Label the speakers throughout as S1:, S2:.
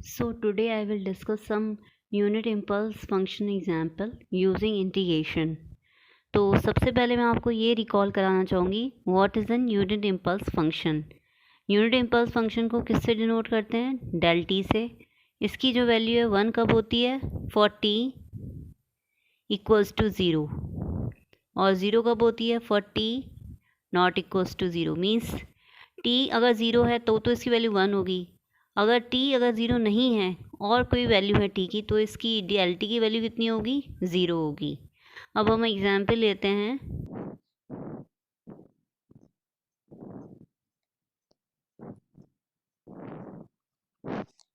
S1: So today I will discuss some unit impulse function example using integration. तो सबसे पहले मैं आपको ये रिकॉल कराना चाहूँगी what is an unit impulse function. Unit impulse function को किससे डिनोट करते हैं? डेल टी से। इसकी जो वैल्यू है 1 कब होती है? फॉर टी इक्वल्स टू 0, और 0 कब होती है? For t not equals to 0। Means t अगर 0 है तो इसकी वैल्यू 1 होगी। अगर अगर 0 नहीं है और कोई वैल्यू है टी की, तो इसकी डेल टी की वैल्यू कितनी होगी? 0 होगी। अब हम एग्जाम्पल लेते हैं।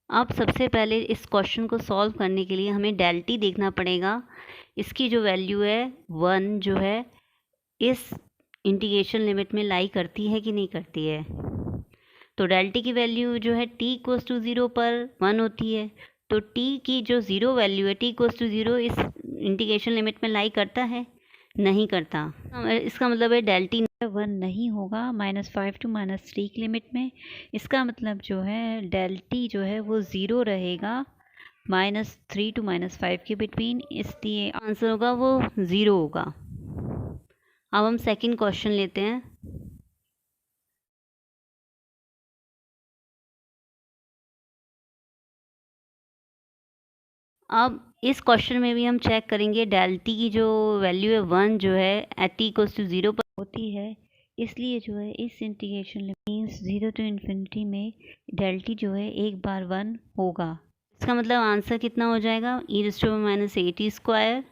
S1: अब सबसे पहले इस क्वेश्चन को सॉल्व करने के लिए हमें डेल टी देखना पड़ेगा। इसकी जो वैल्यू है 1 जो है इस इंटीग्रेशन लिमिट में लाई करती है कि नहीं करती है। तो डेल टी की वैल्यू जो है टी इक्वल्स टू 0 पर 1 होती है। तो टी की जो 0 वैल्यू है टी इक्वल्स टू 0 इस इंटीग्रेशन लिमिट में लाई करता है? नहीं करता। इसका मतलब है डेल टी
S2: 1 नहीं होगा -5 to -3 की लिमिट में। इसका मतलब जो है डेल टी जो है वो 0 रहेगा -3 to -5 के बिटवीन, इसलिए
S1: आंसर होगा वो 0 होगा। अब हम सेकंड क्वेश्चन लेते हैं। अब इस क्वेश्चन में भी हम चेक करेंगे डेल टी की जो वैल्यू है 1 जो है एट टी इक्वल्स टू 0 पर
S2: होती है, इसलिए जो है इस इंटीग्रेशन मीन्स 0 to इन्फिनिटी में डेल टी जो है एक बार 1 होगा।
S1: इसका मतलब आंसर कितना हो जाएगा? E raise to minus a t square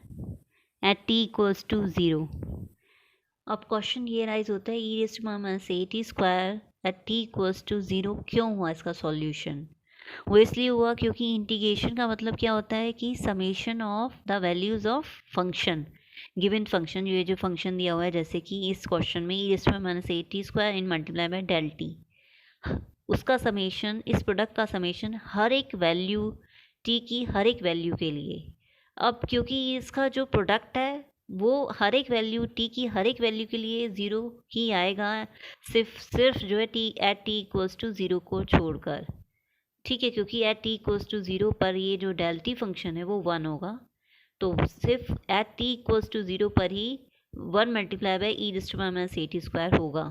S1: at t equals to 0। अब क्वेश्चन ये राइज होता है e raise to minus a t square at t equals to 0 क्यों हुआ इसका सॉल्यूशन? वो इसलिए हुआ क्योंकि इंटीग्रेशन का मतलब क्या होता है कि summation of the values of function, given function. ये जो फंक्शन दिया हुआ है, जैसे कि इस क्वेश्चन में e raise to minus a t square in multiply by del t, उसका समेशन, इस प्रोडक्ट का समेशन हर एक वैल्यू टी की हर एक वैल्यू के लिए। अब क्योंकि इसका जो प्रोडक्ट है वो हर एक वैल्यू टी की हर एक वैल्यू के लिए 0 ही आएगा, सिर्फ जो है t at t equals to 0 को छोड़कर। ठीक है, क्योंकि एट टी इक्वल्स टू 0 पर ये जो डेल टी फंक्शन है वो 1 होगा। तो सिर्फ एट टी इक्वल्स टू 0 पर ही 1 multiply by e raise to minus a t square होगा,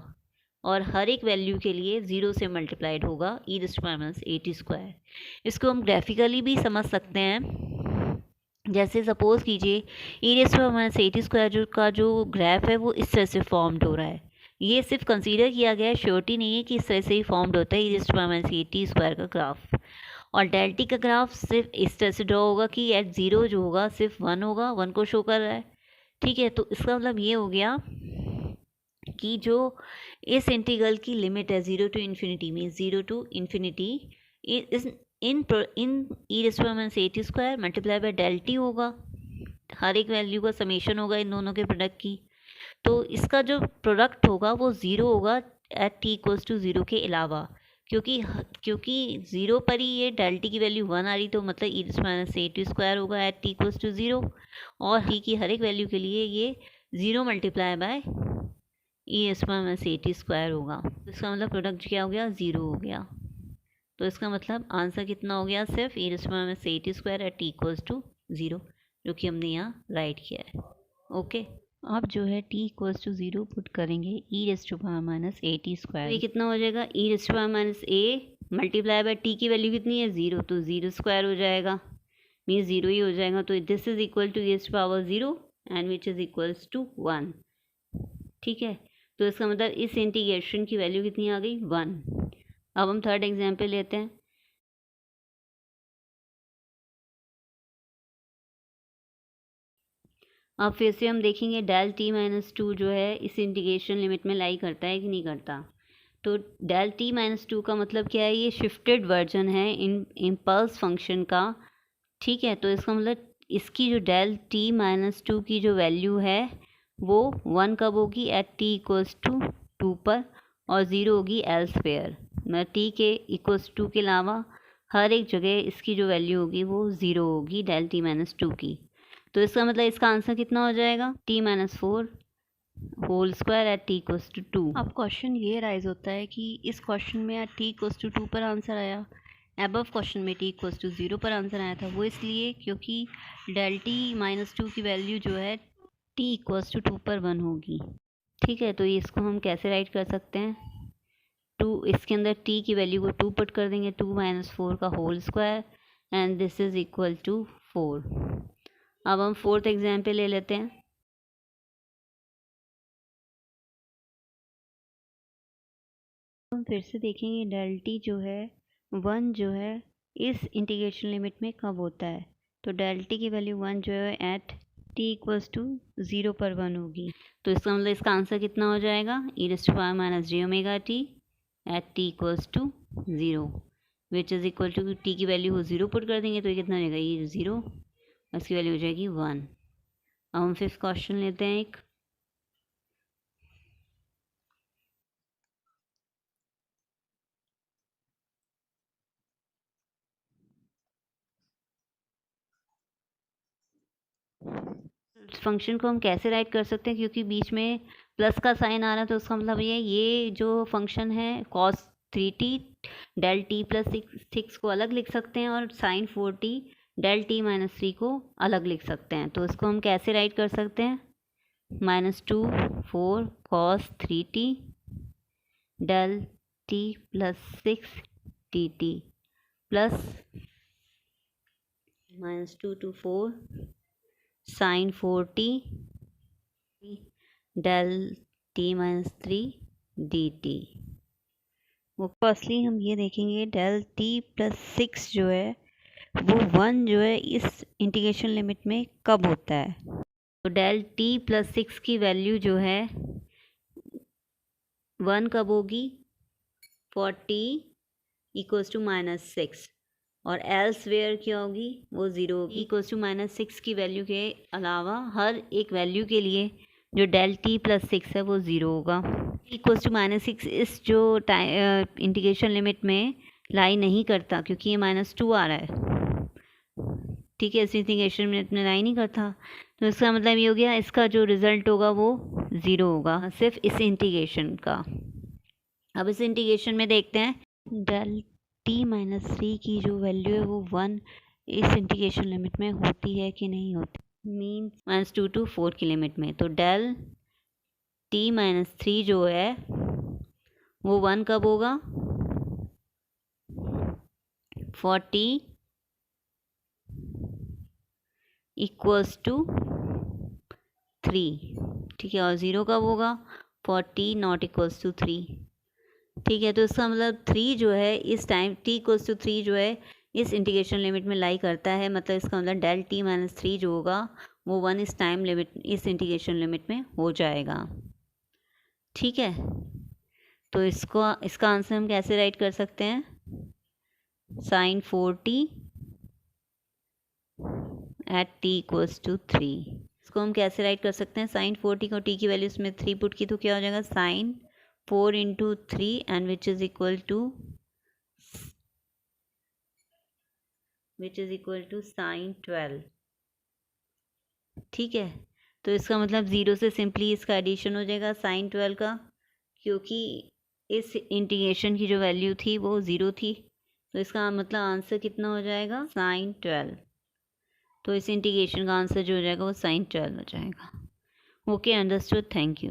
S1: और हर एक वैल्यू के लिए 0 से मल्टीप्लाइड होगा e raise to minus a t square. इसको हम ग्राफिकली भी समझ सकते हैं। जैसे सपोज़ कीजिए e raise to minus a t square का जो ग्राफ है वो इस तरह से फॉर्म्ड हो रहा है। ये सिर्फ कंसीडर किया गया है, श्योरिटी नहीं है कि इस तरह से ही फॉर्म्ड होता है e raise to minus a t square का ग्राफ। और डेल टी का ग्राफ सिर्फ इस तरह से ड्रॉ होगा कि एट 0 जो होगा सिर्फ 1 होगा, 1 को शो कर रहा है। ठीक है, तो इसका मतलब ये हो गया कि जो इस इंटीग्रल की लिमिट है 0 to इन्फिनिटी में 0 to infinity in e raise to minus a t square multiply by del t होगा, हर एक वैल्यू का समेशन होगा इन दोनों के प्रोडक्ट की। तो इसका जो प्रोडक्ट होगा वो 0 होगा एट टी इक्वल्स टू 0 के अलावा, क्योंकि 0 पर ही ये डेल टी की वैल्यू 1 आ रही, तो मतलब ई raise minus a t square होगा एट टी इक्वल्स टू 0, और टी की हर एक वैल्यू के लिए ये 0 multiply by E raise minus a t square होगा। तो इसका मतलब प्रोडक्ट क्या हो गया? 0 हो गया। तो इसका मतलब आंसर कितना हो गया? सिर्फ e raise minus a t square at t equals to 0, जो कि हमने यहाँ राइट किया है। ओके,
S2: अब जो है t इक्वल्स टू 0 पुट करेंगे e raise to power minus a t square.
S1: ये कितना हो जाएगा? E raise to power minus a multiply by t की वैल्यू कितनी है? 0, तो 0 स्क्वायर हो जाएगा, मीन्स 0 ही हो जाएगा। तो this is equal to e raise to power 0 and which is equals to 1। ठीक है, तो इसका मतलब इस इंटीग्रेशन की वैल्यू कितनी आ गई? 1। अब हम थर्ड एग्जाम्पल लेते हैं। अब फिर से हम देखेंगे डेल टी माइनस 2 जो है इस इंटीग्रेशन लिमिट में लाई करता है कि नहीं करता। तो डेल टी माइनस 2 का मतलब क्या है? ये शिफ्टेड वर्जन है इन इम्पल्स फंक्शन का। ठीक है, तो इसका मतलब इसकी जो डेल टी माइनस 2 की जो वैल्यू है वो 1 कब होगी? एट टी इक्वल्स टू 2 पर, और 0 होगी एल्सवेयर, मतलब टी के इक्वल्स 2 के अलावा हर एक जगह इसकी जो वैल्यू होगी वो 0 होगी डेल टी माइनस 2 की। तो इसका मतलब इसका आंसर कितना हो जाएगा? t minus 4 whole square at t equals to 2।
S2: अब क्वेश्चन ये राइज होता है कि इस क्वेश्चन में t इक्वल्स टू 2 पर आंसर आया,
S1: अबव क्वेश्चन में टी इक्वल्स टू 0 पर आंसर आया था, वो इसलिए क्योंकि डेल टी माइनस 2 की वैल्यू जो है टी इक्वल्स टू 2 पर 1 होगी। ठीक है, तो इसको हम कैसे राइट कर सकते हैं? 2, इसके अंदर t की वैल्यू को 2 पुट कर देंगे, 2 माइनस 4 का whole square, and this is equal to 4। अब हम फोर्थ एग्जाम्पल ले लेते हैं। हम फिर से देखेंगे डेल टी जो है 1 जो है इस इंटीग्रेशन लिमिट में कब होता है। तो डेल टी की वैल्यू 1 जो है एट t इक्वल्स टू 0 पर 1 होगी। तो इसका मतलब इसका आंसर कितना हो जाएगा? e to power minus j omega t at t equals to 0 which is equal to t की वैल्यू को 0 पुट कर देंगे तो ये कितना हो जाएगा? ये 0, इसकी वैल्यू हो जाएगी 1। अब हम फिफ्थ क्वेश्चन लेते हैं एक। फंक्शन को हम कैसे राइट कर सकते हैं, क्योंकि बीच में प्लस का साइन आ रहा है तो उसका मतलब ये जो फंक्शन है cos 3t del t plus 6 को अलग लिख सकते हैं और sign 4t del t minus 3 को अलग लिख सकते हैं। तो इसको हम कैसे राइट कर सकते हैं? -2 4 cos 3t del t plus 6 dt plus -2 to 4 sine 4t del t minus 3 dt। वो फर्स्टली हम ये देखेंगे डेल टी प्लस 6 जो है वो 1 जो है इस इंटीग्रेशन लिमिट में कब होता है। तो डेल टी प्लस 6 की वैल्यू जो है 1 कब होगी? फॉर टी इक्वल्स टू -6, और एल्स वेयर क्या होगी? वो 0 होगी। इक्वल्स टू -6 की वैल्यू के अलावा हर एक वैल्यू के लिए जो डेल टी प्लस 6 है वो 0 होगा। इक्वल्स टू -6 इस जो इंटीग्रेशन लिमिट में लाई नहीं करता क्योंकि ये -2 आ रहा है। ठीक है, इस इंटीग्रेशन लिमिट में लाई नहीं करता, तो इसका मतलब ये हो गया इसका जो रिजल्ट होगा वो 0 होगा, सिर्फ इस इंटीग्रेशन का। अब इस इंटीग्रेशन में देखते हैं डेल टी माइनस 3 की जो वैल्यू है वो 1 इस इंटीग्रेशन लिमिट में होती है कि नहीं होती। मीन्स -2 to 4 की लिमिट में। तो डेल टी माइनस 3 जो है वो 1 कब होगा? 40 इक्वल्स टू 3। ठीक है, और 0 कब होगा? 40 नॉट इक्वल्स टू 3। ठीक है, तो इसका मतलब 3 जो है इस टाइम t इक्वल्स टू 3 जो है इस इंटीग्रेशन लिमिट में लाई करता है, मतलब इसका मतलब डेल टी माइनस 3 जो होगा वो 1 इस टाइम लिमिट इस इंटीग्रेशन लिमिट में हो जाएगा। ठीक है, तो इसका आंसर हम कैसे राइट कर सकते हैं? Sine 4t at t equals to 3। इसको हम कैसे राइट कर सकते हैं? साइन 4t को t की वैल्यू इसमें 3 पुट की तो क्या हो जाएगा? Sine 4 into 3 and which is equal to sin 12। ठीक है, तो इसका मतलब 0 से सिंपली इसका एडिशन हो जाएगा sin 12 का, क्योंकि इस इंटीग्रेशन की जो वैल्यू थी वो 0 थी, तो इसका मतलब आंसर कितना हो जाएगा? sin 12। तो इस इंटीग्रेशन का आंसर जो हो जाएगा वो sin 12 हो जाएगा। Okay, understood, thank you.